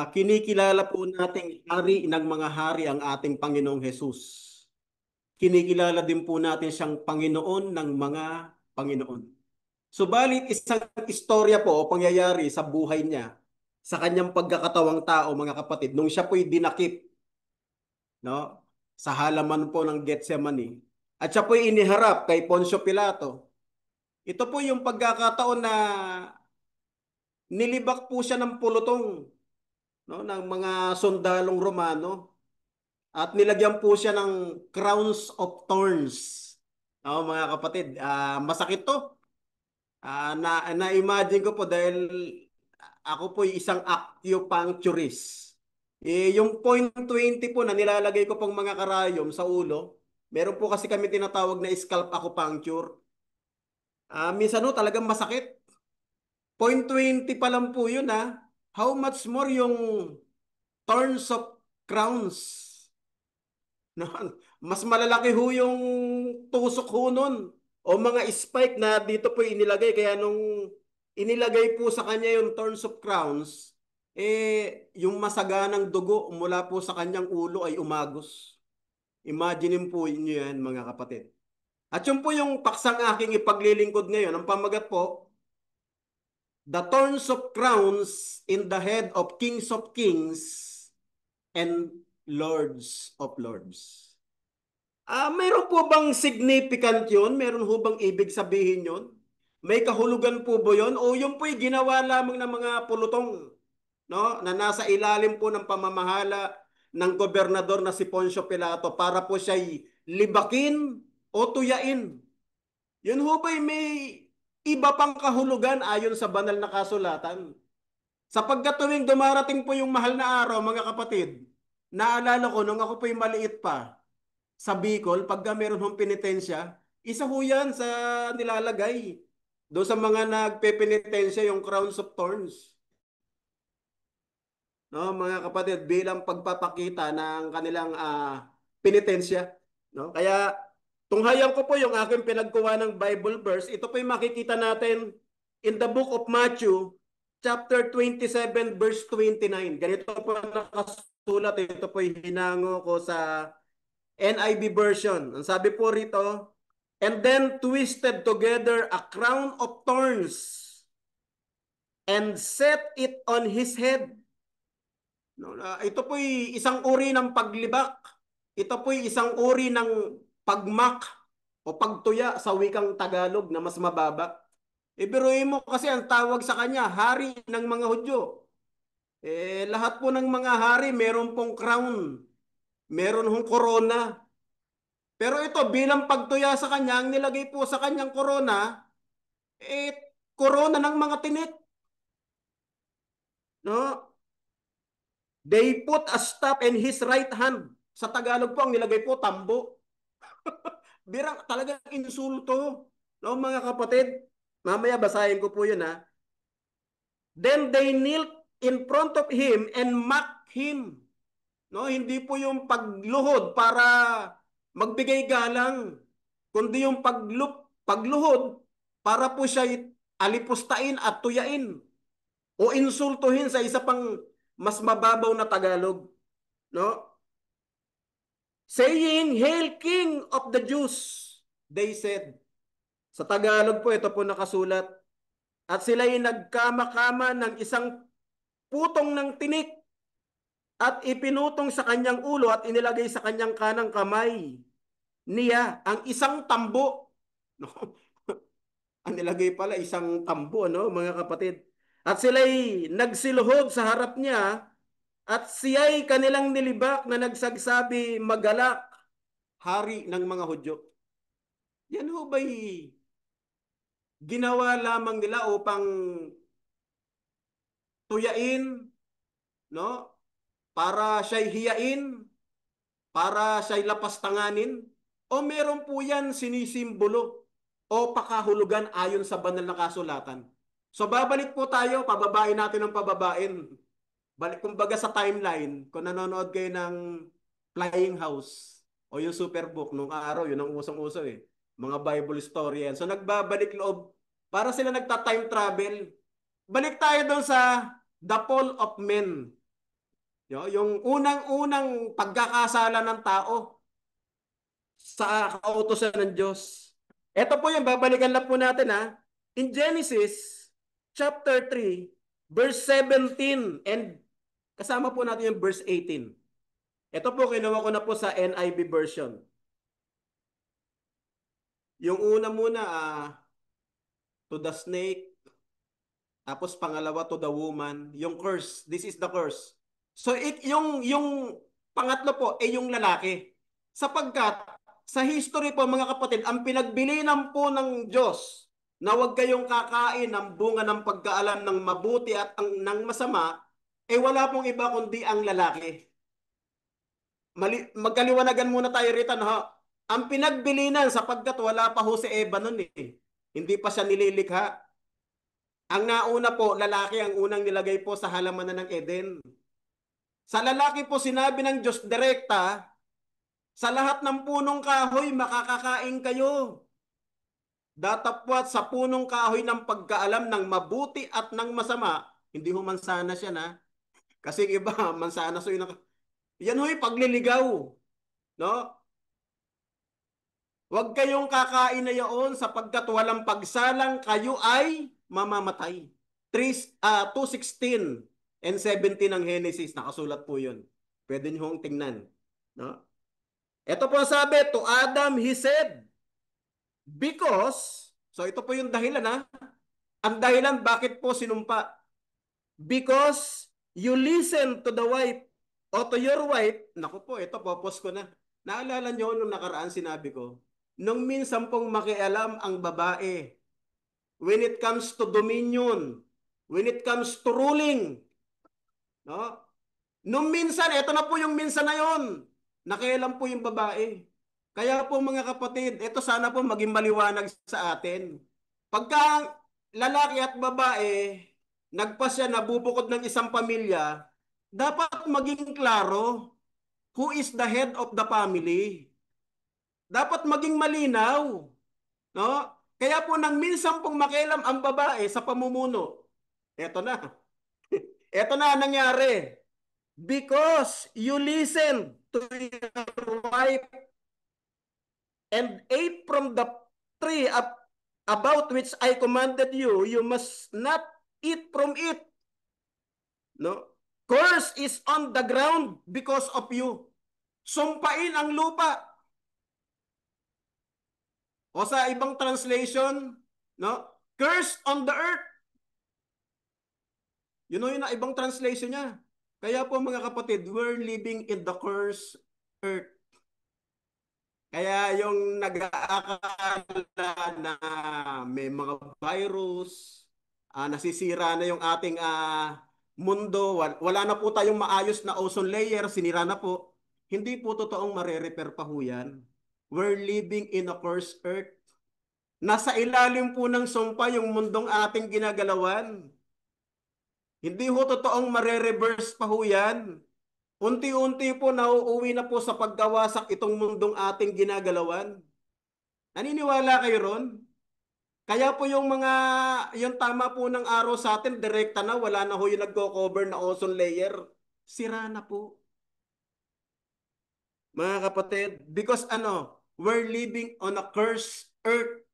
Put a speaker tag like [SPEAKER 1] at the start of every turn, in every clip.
[SPEAKER 1] Kinikilala po nating hari ng mga hari ang ating Panginoong Hesus. Kinikilala din po natin siyang Panginoon ng mga Panginoon. Subalit isang istorya po o pangyayari sa buhay niya, sa kanyang pagkakatawang tao, mga kapatid, nung siya po'y dinakip, no, sa halaman po ng Getsemani, at siya po'y iniharap kay Poncio Pilato. Ito po yung pagkakataon na nilibak po siya ng pulutong, no, ng mga sundalong Romano. At nilagyan po siya ng crowns of thorns. Oo, mga kapatid, masakit to. Na-imagine ko po dahil ako po isang acupuncturist. Yung point 20 po na nilalagay ko pong mga karayom sa ulo, meron po kasi kami tinatawag na scalp acupuncture. Minsan no, talagang masakit. Point 20 pa lang po yun ha. How much more yung thorns of crowns? No? Mas malalaki ho yung tusok ho nun. O mga spike na dito po inilagay. Kaya nung inilagay po sa kanya yung thorns of crowns, yung masaganang dugo mula po sa kanyang ulo ay umagos. Imaginin po inyo yan, mga kapatid. At yun po yung paksang aking ipaglilingkod ngayon. Ang pamagat po, the thorns of crowns in the head of kings and lords of lords. Mayroon po bang significant yun? Mayroon po bang ibig sabihin yun? May kahulugan po ba yun? O yun po'y ginawa lamang ng mga pulutong, no? Na nasa ilalim po ng pamamahala ng gobernador na si Poncio Pilato para po siya'y libakin o tuyain. Yun ho ba'y may iba pang kahulugan ayon sa banal na kasulatan? Sapagkat tuwing dumarating po yung mahal na araw, mga kapatid, naalala ko nung ako po'y maliit pa, sa Bicol, pagka meron hong penitensya, isa ho yan sa nilalagay. Doon sa mga nagpepenitensya, yung crowns of thorns. No, mga kapatid, bilang pagpapakita ng kanilang penitensya. No? Kaya, tunghayan ko po yung aking pinagkuha ng Bible verse. Ito po yung makikita natin in the book of Matthew, chapter 27, verse 29. Ganito po nakasulat. Ito po yung hinango ko sa NIV version. Ang sabi po rito, and then twisted together a crown of thorns and set it on his head. No, ito po'y isang uri ng paglibak. Ito po'y isang uri ng pagmak o pagtuya sa wikang Tagalog na mas mababa. Biruin mo kasi ang tawag sa kanya, hari ng mga Hudyo. Lahat po ng mga hari meron pong crown. Meron hong corona. Pero ito, bilang pagtuya sa kanya, ang nilagay po sa kanyang corona, eh, corona ng mga tinik. No? They put a staff in his right hand. Sa Tagalog po, ang nilagay po, tambo. Birang talagang insulto. No, mga kapatid? Mamaya basahin ko po yun ha. Then they knelt in front of him and mocked him. No, hindi po yung pagluhod para magbigay galang, kundi yung pagluhod para po siya alipustain at tuyain o insultuhin sa isa pang mas mababaw na Tagalog, no? Saying, "Hail King of the Jews," they said. Sa Tagalog po ito po nakasulat. At sila'y nagkama-kama ng isang putong ng tinik at ipinutong sa kanyang ulo at inilagay sa kanyang kanang kamay niya ang isang tambo. No? Ang nilagay pala isang tambo, no, mga kapatid. At sila'y nagsiluhod sa harap niya at siya'y kanilang nilibak na nagsagsabi, "Magalak, hari ng mga Hudyo." Yan ho ba'y ginawa lamang nila upang tuyain, no? Para siya'y hiyain, para siya'y lapastanganin? O meron po yan sinisimbolo o pakahulugan ayon sa banal na kasulatan? So babalik po tayo, pababain natin ang pababain. Balik kumbaga sa timeline, kung nanonood kayo ng Flying House o yung Superbook nung araw, yun ang usong-uso eh. Mga Bible story yan. So nagbabalik loob, para sila nagta-time travel. Balik tayo doon sa The Fall of Men. Yung unang-unang pagkakasala ng tao sa kautusan ng Diyos. Ito po yung babalikan lang po natin ha. In Genesis chapter 3, verse 17 and kasama po natin yung verse 18. Ito po kinuha ko na po sa NIV version. Yung una muna, to the snake, tapos pangalawa to the woman, yung curse, this is the curse. So yung pangatlo po ay yung lalaki. Sapagkat sa history po mga kapatid, ang pinagbilinan po ng Diyos na huwag kayong kakain ng bunga ng pagkaalam ng mabuti at ng masama, eh wala pong iba kundi ang lalaki. Magkaliwanagan muna tayo rito, no? Ang pinagbilinan sapagkat wala pa ho si Eva nun eh. Hindi pa siya nililikha. Ang nauna po, lalaki ang unang nilagay po sa halamanan ng Eden. Sa lalaki po sinabi ng Diyos direkta, sa lahat ng punong kahoy makakakain kayo. Datapwat sa punong kahoy ng pagkaalam ng mabuti at ng masama, hindi ho mansana siya na. Kasi iba, mansana so yun. Yan ho'y pagliligaw. No? Huwag kayong kakain na yaon sapagkat walang pagsalang kayo ay mamamatay. 2:16 and 17 ng Genesis, nakasulat po yun. Pwede nyo hong tingnan. No? Ito po sabi, to Adam he said, because, so ito po yung dahilan ha, ang dahilan bakit po sinumpa. Because you listen to the wife o to your wife, naku po, ito popost ko na. Naalala nyo nung nakaraan sinabi ko, nung minsan pong makialam ang babae, when it comes to dominion, when it comes to ruling, no? Nung minsan, ito na po yung minsan na yon, nakialam po yung babae. Kaya po mga kapatid, ito sana po maging maliwanag sa atin. Pagka lalaki at babae, nagpasya na bubukod ng isang pamilya, dapat maging klaro who is the head of the family. Dapat maging malinaw. No? Kaya po nang minsan pong makialam ang babae sa pamumuno, eto na. Eto na ang nangyari. Because you listen to your wife and ate from the tree about which I commanded you, you must not eat from it. No? Curse is on the ground because of you. Sumpain ang lupa. O sa ibang translation, no? Curse on the earth. Yun yung na ibang translation niya. Kaya po mga kapatid, we're living in the cursed earth. Kaya yung nag-aakala na may mga virus, nasisira na yung ating mundo, wala na po tayong maayos na ozone layer, sinira na po. Hindi po totoong mare-repair pa ho yan. We're living in a cursed earth. Nasa ilalim po ng sumpa yung mundong ating ginagalawan. Hindi ho totoong mare-reverse pa ho yan. Unti-unti po nauuwi na po sa pagkawasak itong mundong ating ginagalawan. Naniniwala kayo ron? Kaya po yung tama po ng araw sa atin, direkta na, wala na ho yung nagko-cover na ozone layer. Sira na po. Mga kapatid, because we're living on a cursed earth.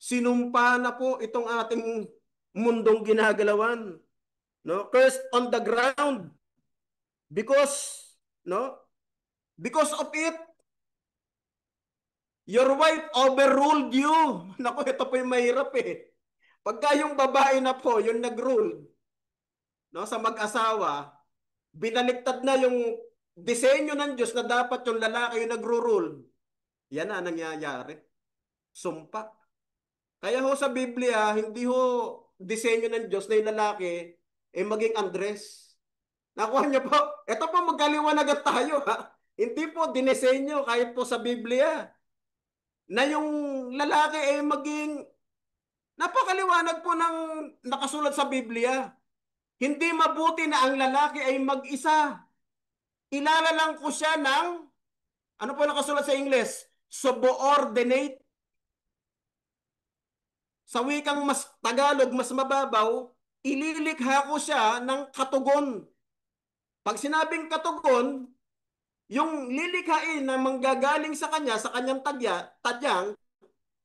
[SPEAKER 1] Sinumpa na po itong ating mundong ginagalawan. No? Cursed on the ground. Because, no? Because of it, your wife overruled you. Naku, ito po yung mahirap eh. Pagka yung babae na po, yung nag-rule, no, sa mag-asawa, binaliktad na yung disenyo ng Diyos na dapat yung lalaki yung nagro-rule. Yan na nangyayari. Sumpa. Kaya ho sa Biblia, hindi ho disenyo ng Diyos na yung lalaki maging Andres. Nakuha niyo po? Ito po magkaliwanagan tayo ha. Hindi po dinesenyo kahit po sa Biblia na yung lalaki maging napakaliwanag po ng nakasulat sa Biblia. Hindi mabuti na ang lalaki ay mag-isa. Ilalalang ko siya ng, ano po nakasulat sa English? Subordinate. Sa wikang mas Tagalog, mas mababaw, ililikha ko siya ng katugon. Pag sinabing katugon, yung lilikhain na manggagaling sa kanya, sa kanyang tadyang,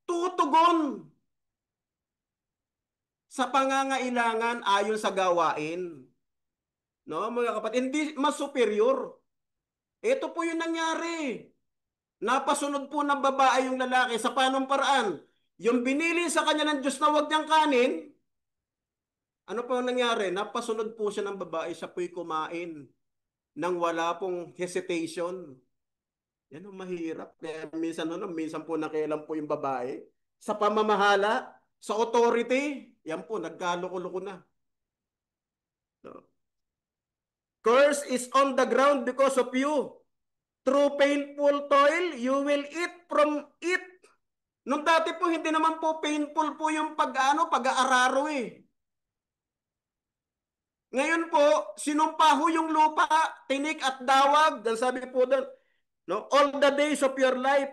[SPEAKER 1] tutugon sa pangangailangan ayon sa gawain. No, mga kapatid, hindi mas superior. Ito po yung nangyari. Napasunod po ng babae yung lalaki sa panong paraan. Yung binili sa kanya ng Diyos na huwag niyang kanin, ano po ang nangyari? Napasunod po siya ng babae, siya po'y kumain nang wala pong hesitation. Yan ang mahirap. Kaya minsan po nakialam po yung babae. Sa pamamahala, sa authority, yan po, nagkaloko-loko na. No? Curse is on the ground because of you. Through painful toil, you will eat from it. Nung dati po, hindi naman po painful po yung pag-aararo eh. Ngayon po, sinumpa ho yung lupa, tinik at dawag. Dan sabi po doon, no? All the days of your life,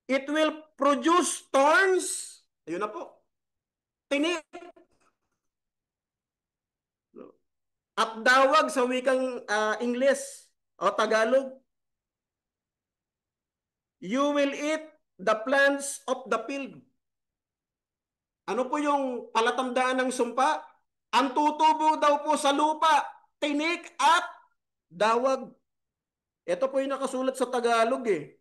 [SPEAKER 1] it will produce thorns. Ayun na po. Tinik. No? At dawag sa wikang Ingles o Tagalog. You will eat the plants of the field. Ano po yung palatandaan ng sumpa? Ang tutubo daw po sa lupa, tinik at dawag. Ito po yung nakasulat sa Tagalog eh.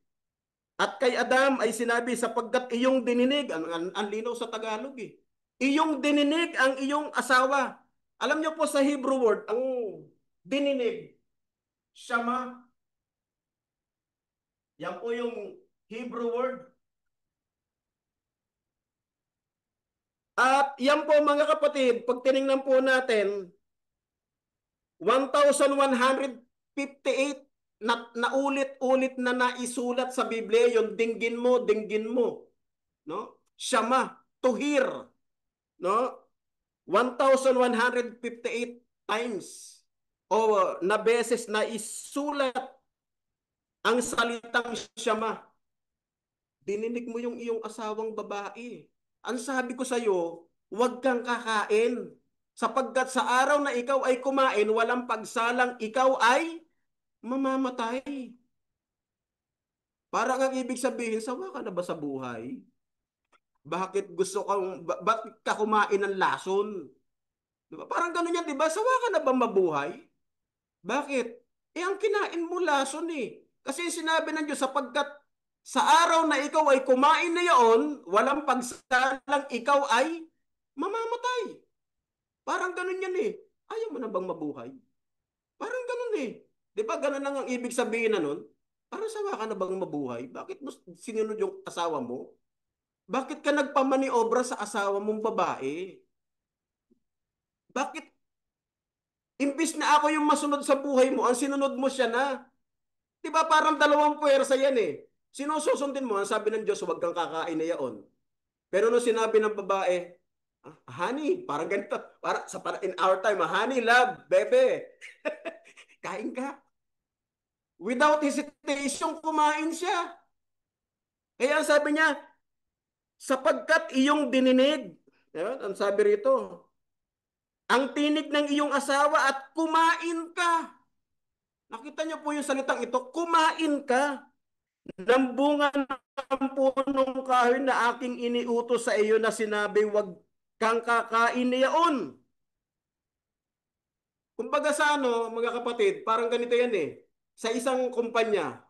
[SPEAKER 1] At kay Adam ay sinabi, sapagkat iyong dininig, ang linaw sa Tagalog eh. Iyong dininig ang iyong asawa. Alam niyo po sa Hebrew word, ang dininig, shama, yan po yung Hebrew word. At yan po mga kapatid, pag tinignan po natin, 1,158 na ulit-ulit na naisulat sa Biblia, yung dinggin mo, no? Shama, to hear, no? 1,158 times o na beses na isulat ang salitang Shama. Dininig mo yung iyong asawang babae. Ang sabi ko sa iyo, huwag kang kakain. Sapagkat sa araw na ikaw ay kumain, walang pagsalang ikaw ay mamamatay. Parang ang ibig sabihin, sawa ka na ba sa buhay? Bakit gusto kang, bakit ka kumain ng lason? Diba? Parang gano'n yan, diba? Sawa ka na ba mabuhay? Bakit? Eh, ang kinain mo lason eh. Kasi sinabi ng Diyos, sapagkat sa araw na ikaw ay kumain na yaon, walang pagsalang ikaw ay mamamatay. Parang gano'n yan eh. Ayaw mo na bang mabuhay? Parang gano'n eh. Di ba gano'n lang ang ibig sabihin na nun? Parang sawa ka na bang mabuhay? Bakit mo sinunod yung asawa mo? Bakit ka nagpamaniobra sa asawa mong babae? Bakit imbis na ako yung masunod sa buhay mo, ang sinunod mo siya na? Di ba parang dalawang puwersa yan eh. Sinususundin mo, ang sabi ng Diyos, huwag kang kakain na yaon. Pero nung sinabi ng babae, honey, parang ganito, in our time, honey, love, bebe, kain ka. Without hesitation, kumain siya. Kaya ang sabi niya, sapagkat iyong dininig, yan, ang sabi rito, ang tinig ng iyong asawa at kumain ka. Nakita niyo po yung salitang ito, kumain ka ng bunga ng punong kahoy na aking iniutos sa iyo na sinabi, wag kang kakain niyaon. Kumbaga sa mga kapatid, parang ganito yan eh. Sa isang kumpanya,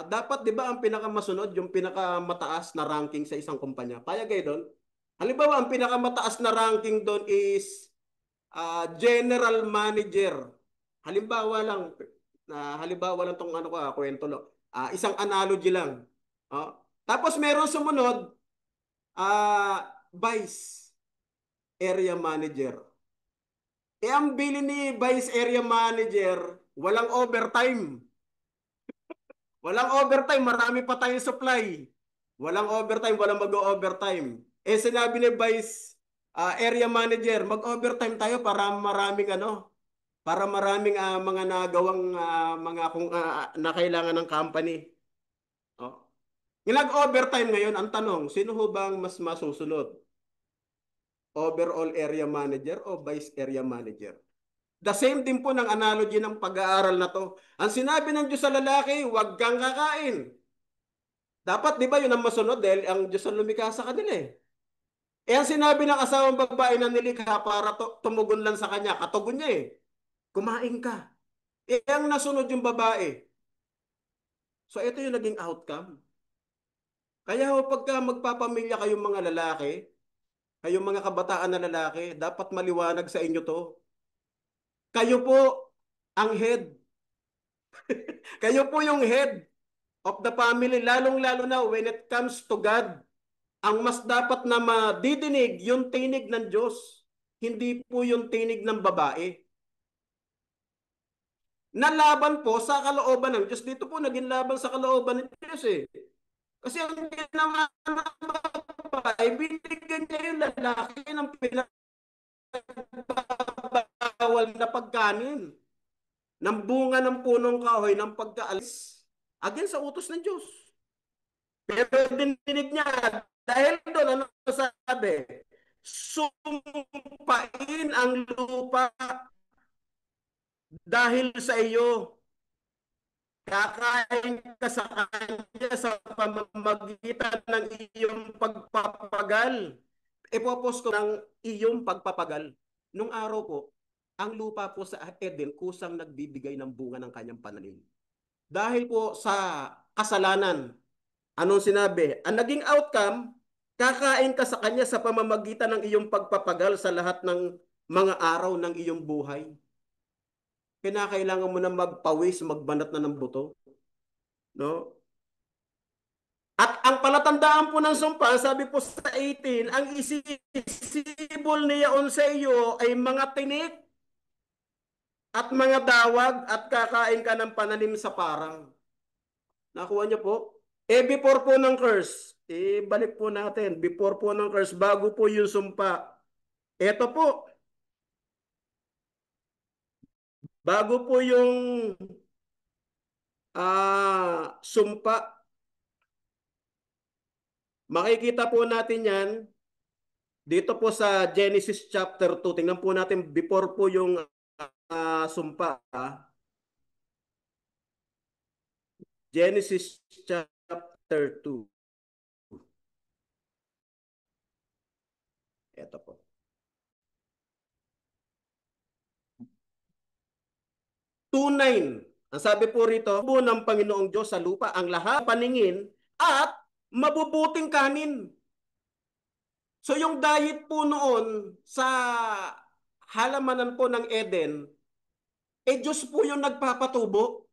[SPEAKER 1] dapat 'di ba ang pinakamasunod, yung pinakamataas na ranking sa isang kumpanya. Payag kayo doon? Halimbawa, ang pinakamataas na ranking doon is general manager. Halimbawa lang, halimbawa lang tong kwento lo. Isang analogy lang. Oh. Tapos meron sumunod, vice area manager. Eh ang bili ni vice area manager, walang overtime. Walang overtime, marami pa tayong supply. Walang overtime, walang mag-overtime. Eh sinabi ni Vice Area Manager, mag-overtime tayo para maraming para maraming mga nagawang mga kung na kailangan ng company. Oh. Nag-overtime ngayon, ang tanong, sino ho bang mas masusunod? Overall area manager o vice area manager? The same din po ng analogy ng pag-aaral na to. Ang sinabi ng Diyos sa lalaki, huwag kang kakain. Dapat, di ba, yun ang masunod dahil ang Diyos ang lumikha sa kanila eh. Eh, ang sinabi ng asawang babae na nilikha para tumugon lang sa kanya, katugon niya eh, kumain ka. Eh, ang nasunod yung babae. So, ito yung naging outcome. Kaya ho, pagka magpapamilya kayong mga lalaki, kayong mga kabataan na lalaki, dapat maliwanag sa inyo to. Kayo po ang head. Kayo po yung head of the family, lalong-lalo na when it comes to God. Ang mas dapat na madidinig, yung tinig ng Diyos, hindi po yung tinig ng babae. Nalaban po sa kalooban ng Diyos. Dito po naging laban sa kalooban ng Diyos eh. Kasi ang ginawa ng babae, binigyan niya yung lalaki ng pinagbabawal na pagkanin, ng bunga ng punong kahoy, ng pagkaalis, against sa utos ng Diyos. Pero dininig niya, dahil doon, ano sabi? Sumpain ang lupa dahil sa iyo. Kakain ka sa kanya sa pamamagitan ng iyong pagpapagal. Ipopos ko ng iyong pagpapagal. Nung araw po, ang lupa po sa Eden kusang nagbibigay ng bunga ng kanyang pananim. Dahil po sa kasalanan, anong sinabi? Ang naging outcome, kakain ka sa kanya sa pamamagitan ng iyong pagpapagal sa lahat ng mga araw ng iyong buhay. Kinakailangan mo na magpawis, magbanat na ng buto. No? At ang palatandaan po ng sumpa, sabi po sa 18, ang isisibol niyaon sa iyo ay mga tinik at mga dawag at kakain ka ng pananim sa parang. Nakuha niyo po? Eh before po ng curse, balik po natin, before po ng curse, bago po yung sumpa. Ito po, bago po yung sumpa, makikita po natin yan dito po sa Genesis chapter 2. Tingnan po natin before po yung sumpa. Genesis chapter 2. Ito po. 2:9. Ang sabi po rito, po ng Panginoong Diyos sa lupa ang lahat paningin at mabubuting kanin. So yung diet po noon sa halamanan po ng Eden, Diyos po yung nagpapatubo.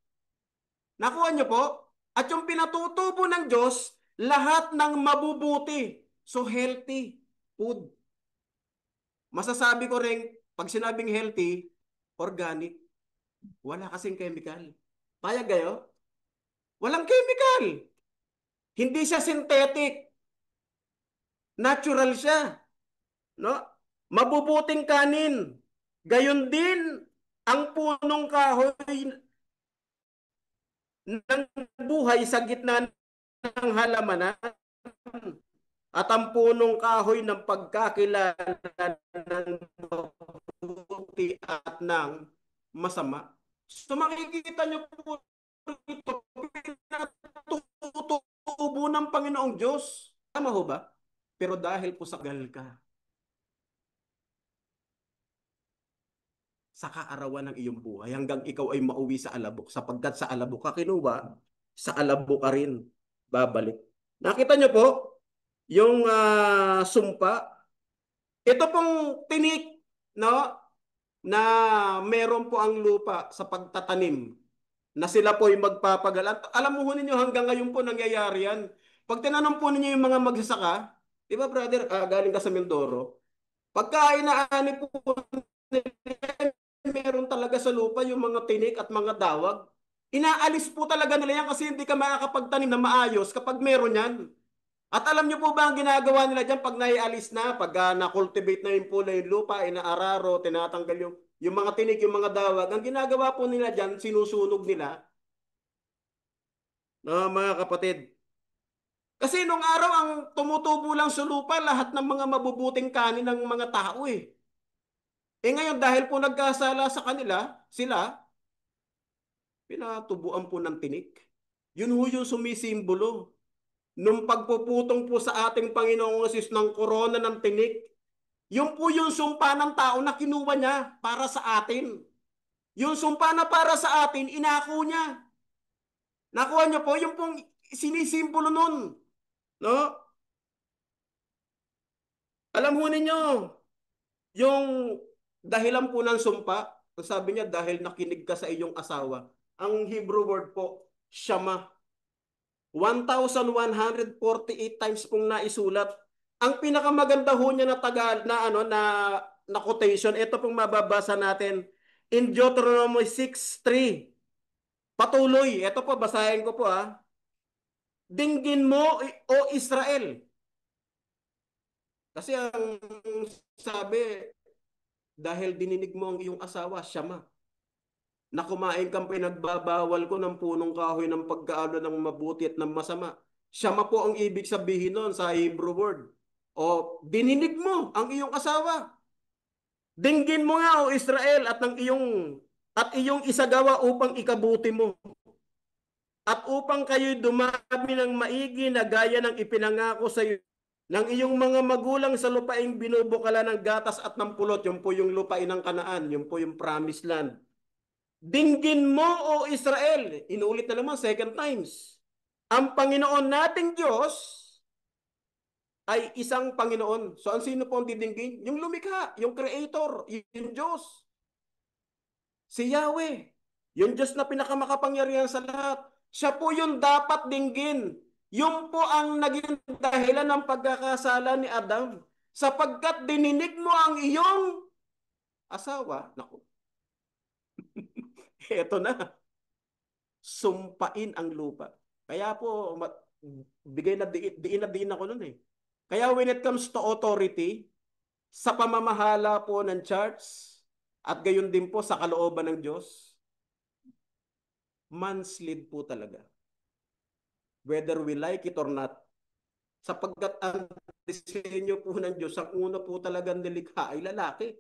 [SPEAKER 1] Nakuha niyo po? At yung pinatutubo ng Diyos, lahat ng mabubuti. So healthy food. Masasabi ko rin, pag sinabing healthy, organic. Wala kasing chemical. Payag kayo? Walang chemical. Hindi siya synthetic. Natural siya. No? Mabubuting kanin. Gayon din ang punong kahoy ng buhay sa gitna ng halamanan at ang punong kahoy ng pagkakilala ng mabuti at ng masama. So makikita niyo po ito, pinatutubo ng Panginoong Diyos. Tama ho ba? Pero dahil po sa gal ka, sa kaarawan ng iyong buhay hanggang ikaw ay mauwi sa alabok sapagkat sa alabok ka kinuha, sa alabok ka rin babalik. Nakita niyo po yung sumpa. Ito pong tinik, no, na meron po ang lupa sa pagtatanim na sila po ay magpapagal. At alam mo ninyo hanggang ngayon po nangyayari yan. Pag tinanong po ninyo yung mga magsasaka, di ba brother, galing ka sa Mindoro, pagka inaani po meron talaga sa lupa yung mga tinik at mga dawag. Inaalis po talaga nila yan kasi hindi ka makakapagtanim na maayos kapag meron yan. At alam niyo po ba ang ginagawa nila dyan pag naialis na, pag na-cultivate na yung pula yung lupa, inaararo, tinatanggal yung mga tinik, yung mga dawag, ang ginagawa po nila dyan, sinusunog nila. No, mga kapatid. Kasi nung araw, ang tumutubo lang sa lupa, lahat ng mga mabubuting kanin ng mga tao eh. Ngayon, dahil po nagkasala sa kanila, sila, pinatubuan po ng tinik. Yun ho yung sumisimbolo. Nung pagpuputong po sa ating Panginoong Yesus ng korona ng tinik, yun po yung sumpa ng tao na kinuha niya para sa atin. Yung sumpa na para sa atin, inako niya. Nakuha niyo po, yung pong sinisimbolo nun. No? Alam ho ninyo, yung dahilan po ng sumpa, sabi niya, dahil nakinig ka sa iyong asawa. Ang Hebrew word po, shama. 1,148 times pong naisulat. Ang pinakamaganda ho niya na tagal na ano na quotation, ito pong mababasa natin in Deuteronomy 6:3. Patuloy, ito po basahin ko po ah. Dinggin mo o Israel. Kasi ang sabi, dahil dininig mo ang iyong asawa, Shama, na kumain kang pinagbabawal ko ng punong kahoy ng pagkaano ng mabuti at ng masama. Shama po ang ibig sabihin nun sa Hebrew word. O dininig mo ang iyong asawa. Dinggin mo nga o Israel at iyong isagawa upang ikabuti mo. At upang kayo'y dumami ng maigi na gaya ng ipinangako sa iyo ng iyong mga magulang sa lupaing binubukala ng gatas at ng pulot. Yun po yung lupain ng Kanaan. Yun po yung promised land. Dinggin mo o Israel. Inulit na naman second times. Ang Panginoon nating Diyos ay isang Panginoon. So, ang sino po ang didinggin? Yung lumikha, yung creator, yung Diyos. Si Yahweh. Yung Diyos na pinakamakapangyarihan sa lahat. Siya po yung dapat dinggin. Yung po ang naging dahilan ng pagkakasala ni Adam. Sapagkat dininig mo ang iyong asawa. Naku, eto na. Sumpain ang lupa. Kaya po, bigay na diin na diin ako nun eh. Kaya when it comes to authority, sa pamamahala po ng church, at gayon din po sa kalooban ng Diyos, man's lead po talaga. Whether we like it or not. Sapagkat ang disenyo po ng Diyos, ang una po talagang nilikha ay lalaki.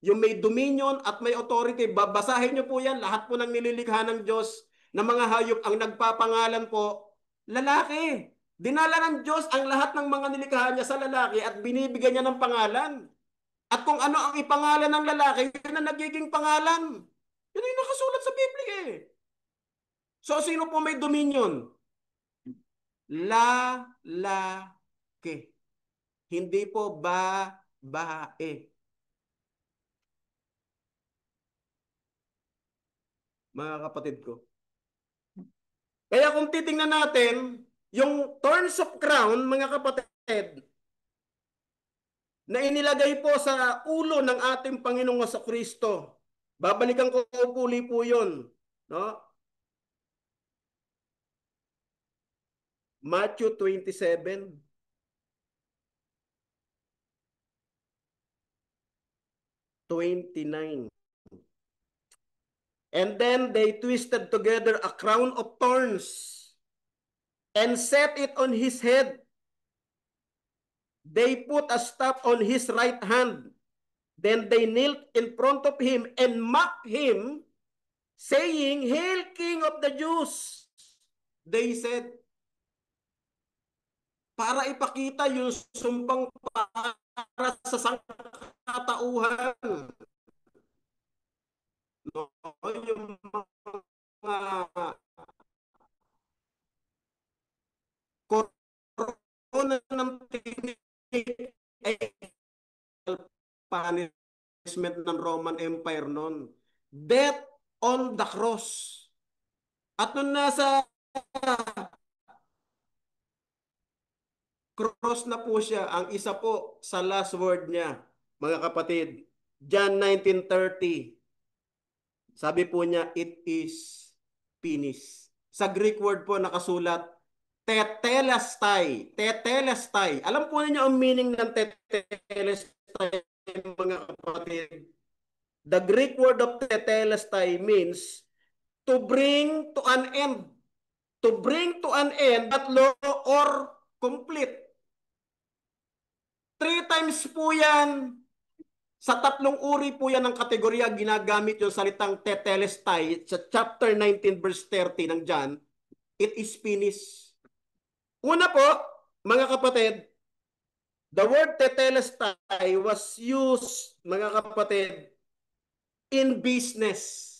[SPEAKER 1] Yung may dominion at may authority, babasahin nyo po yan, lahat po ng nililikha ng Diyos na mga hayop ang nagpapangalan po, lalaki. Dinala ng Diyos ang lahat ng mga nilikha niya sa lalaki at binibigyan niya ng pangalan. At kung ano ang ipangalan ng lalaki, yun ang nagiging pangalan. Yun ay nakasulat sa Biblia eh. So, sino po may dominion? Lalaki. Hindi po babae. Mga kapatid ko. Kaya kung titingnan natin, yung thorns of crown, mga kapatid, na inilagay po sa ulo ng ating Panginoong Kristo. Babalikan ko puli po yun. No? Matthew 27. 29. And then they twisted together a crown of thorns and set it on his head. They put a staff on his right hand. Then they knelt in front of him and mocked him, saying, Hail, King of the Jews! They said, para ipakita yung sumpang para sa sangkatauhan. No, yung mga korona ng tinik ay punishment ng Roman Empire noon. Death on the cross. At nung nasa cross na po siya, ang isa po sa last word niya, mga kapatid, John 19:30, sabi po niya, it is finished. Sa Greek word po nakasulat, tetelestai. Tetelestai. Alam po niyo ang meaning ng tetelestai, mga kapatid? The Greek word of tetelestai means to bring to an end. To bring to an end that law or complete. 3 times po yan Sa tatlong uri po yan ng kategorya, ginagamit yung salitang tetelestai sa chapter 19 verse 30 ng John, it is finished. Una po, mga kapatid, the word tetelestai was used, mga kapatid, in business,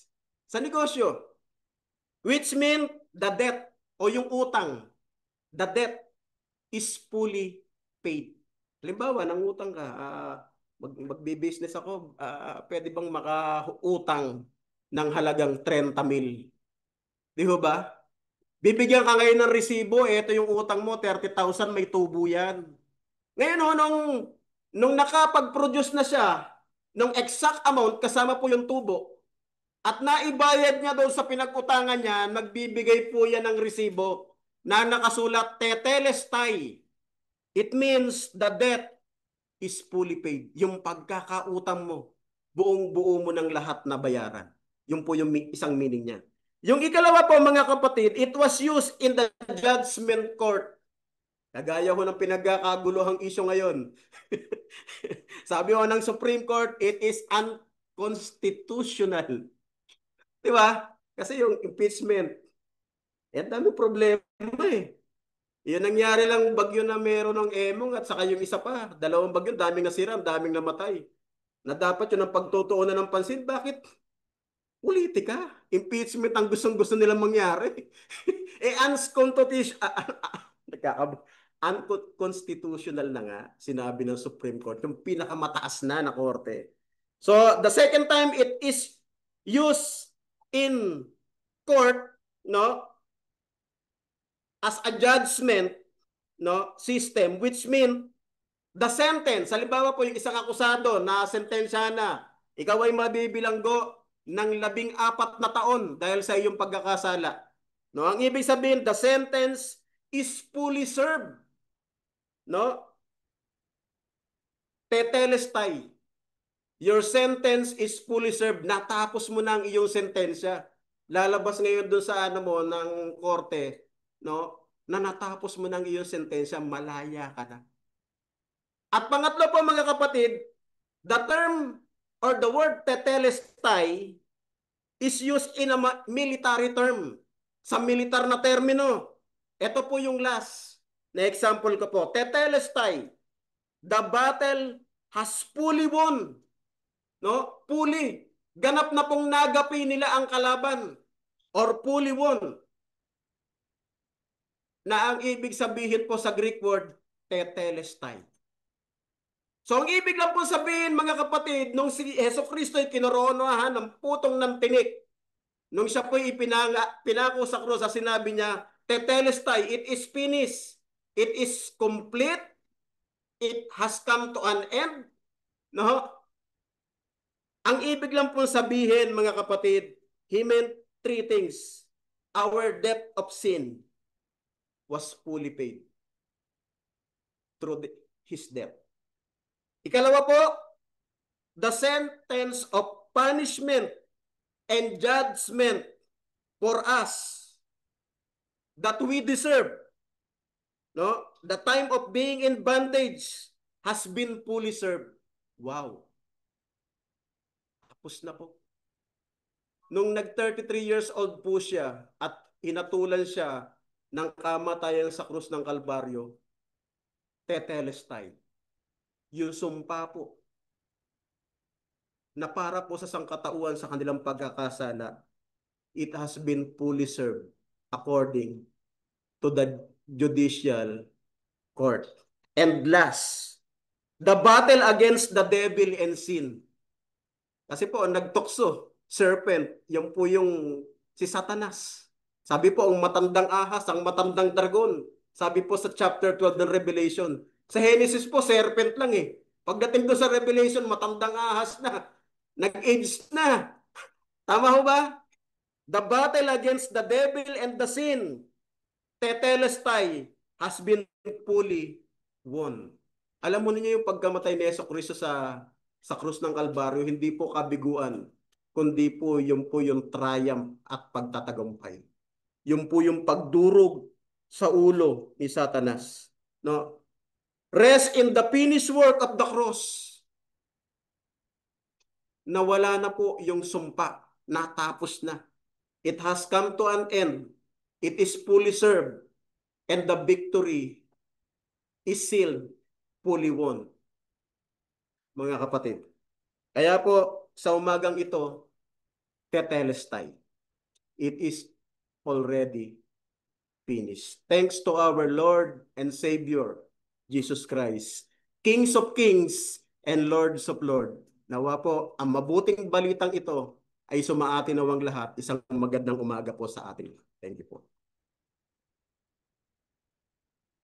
[SPEAKER 1] sa negosyo, which mean the debt o yung utang, the debt is fully paid. Halimbawa, nangutang ka, magbi-business ako, pwede bang makautang ng halagang 30 mil? Di ba? Bibigyan ka ngayon ng resibo, ito yung utang mo, 30,000, may tubo yan. Ngayon, nung nakapag-produce na siya, nung exact amount, kasama po yung tubo, at naibayad niya doon sa pinag-utangan niya, nagbibigay po yan ng resibo na nakasulat tetelestai. It means the debt is fully paid. Yung pagkakautang mo, buong-buo mo ng lahat na bayaran. Yung po yung isang meaning niya. Yung ikalawa po, mga kapatid, it was used in the judgment court. Kagaya ho ng pinagkakaguluhang isyu ngayon. Sabi ho ng Supreme Court, it is unconstitutional. Di ba? Kasi yung impeachment, dami problema eh. Yun nangyari lang bagyo na meron ng Emong at saka yung isa pa. Dalawang bagyo, daming nasira, daming namatay. Na dapat yun ang pagtutuunan ng pansin. Bakit? Politika. Impeachment ang gustong-gusto nilang mangyari. Unconstitutional na nga, sinabi ng Supreme Court, yung pinakamataas na korte. So, the second time it is used in court, no, as a judgment, no, system, which mean the sentence, halimbawa po yung isang akusado na sentensya na, ikaw ay mabibilanggo ng 14 na taon dahil sa iyong pagkakasala. No, ang ibig sabihin, the sentence is fully served. No? Tetelestai. Your sentence is fully served. Natapos mo na ang iyong sentensya. Lalabas ngayon doon sa ano mo ng korte, no? Na natapos mo na ang iyong sentensya, malaya ka na. At pangatlo po, mga kapatid, the term or the word tetelestai is used in a military term. Sa militar na termino. Ito po yung last na example ko po. Tetelestai. The battle has fully won. No? Fully. Ganap na pong nagapi nila ang kalaban. Or fully won. Na ang ibig sabihin po sa Greek word, tetelestai. So ang ibig lang po sabihin, mga kapatid, nung si Jesucristo ay kinoronahan ng putong ng tinik, nung siya po pinako sa krus, sinabi niya, tetelestai, it is finished. It is complete. It has come to an end. No? Ang ibig lang po sabihin, mga kapatid, he meant three things. Our debt of sin was fully paid through his death. Ikalawa po, the sentence of punishment and judgment for us that we deserve, no? The time of being in bondage has been fully served. Wow. Tapos na po. Nung nag-33 years old po siya at hinatulan siya ng kamatayan sa krus ng Kalbaryo, tetelestai. Yung sumpa po na para po sa sangkatauhan sa kanilang pagkakasala, it has been fully served according to the judicial court. And last, the battle against the devil and sin. Kasi po, nagtukso, serpent, yung po yung si Satanas. Sabi po, ang matandang ahas, ang matandang dragon. Sabi po sa chapter 12 ng Revelation. Sa Genesis po, serpent lang eh. Pagdating doon sa Revelation, matandang ahas na. Nag-age na. Tama ho ba? The battle against the devil and the sin, tetelestai, has been fully won. Alam mo niyo yung pagkamatay ni Jesucristo sa krus ng Kalbaryo, hindi po kabiguan, kundi po yung triumph at pagtatagumpay. Yung po yung pagdurog sa ulo ni Satanas. No? Rest in the finished work of the cross. nawala na po yung sumpa. Natapos na. It has come to an end. It is fully served. And the victory is sealed, fully won, mga kapatid. Kaya po, sa umagang ito, tetelestai. It is already finished. Thanks to our Lord and Savior, Jesus Christ, Kings of Kings and Lords of Lords. Nawa po, ang mabuting balitang ito ay sumaatin nawang lahat. Isang magandang umaga po sa atin. Thank you po.